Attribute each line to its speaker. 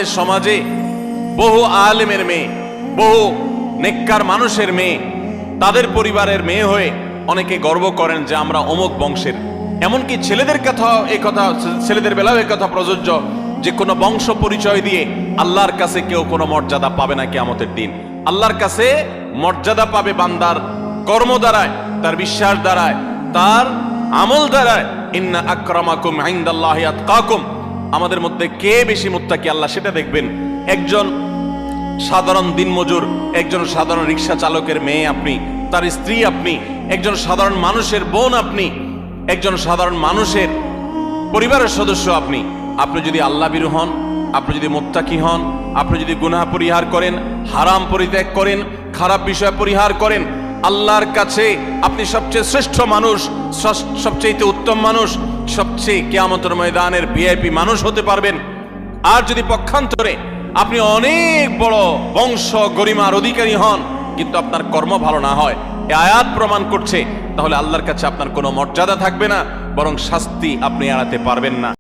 Speaker 1: আমাদের সমাজে বহু আলেমের মেয়ে, বহু নেককার মানুষের মেয়ে, তাদের পরিবারের মেয়ে হয়ে অনেকে গর্ব করেন যে আমরা অমুক বংশের। এমনকি ছেলেদের বেলাও এই কথা প্রযোজ্য যে কোনো বংশ পরিচয় দিয়ে আল্লাহর কাছে কেউ কোনো মর্যাদা পাবে না কিয়ামতের দিন। আল্লাহর কাছে মর্যাদা পাবে বান্দার কর্ম দ্বারায়, তার বিশ্বাস দ্বারায়, তার আমল দ্বারায়। ইন্না আকরামাকুম ইনদাল্লাহি আতকাকুম, আমাদের মধ্যে কে বেশি মুত্তাকি আল্লাহ সেটা দেখবেন। একজন সাধারণ দিনমজুর, একজন সাধারণ রিক্সা চালকের মেয়ে আপনি, তার স্ত্রী আপনি, একজন সাধারণ মানুষের বোন আপনি, একজন সাধারণ মানুষের পরিবারের সদস্য আপনি। আপনি যদি আল্লাহ ভীরু হন, আপনি যদি মুত্তাকি হন, আপনি যদি গুনাহ পরিহার করেন, হারাম পরিত্যাগ করেন, খারাপ বিষয় পরিহার করেন, আল্লাহর কাছে আপনি সবচেয়ে শ্রেষ্ঠ মানুষ, সবচেয়ে উত্তম মানুষ, সবচেয়ে কিয়ামতের ময়দানের ভিআইপি মানুষ হতে পারবেন। আর যদি পক্ষান্তরে আপনি অনেক বড় বংশ গরিমার অধিকারী হন কিন্তু আপনার কর্ম ভালো না হয়, এই আয়াত প্রমাণ করছে, তাহলে আল্লাহর কাছে আপনার কোনো মর্যাদা থাকবে না, বরং শাস্তি আপনি এড়াতে পারবেন না।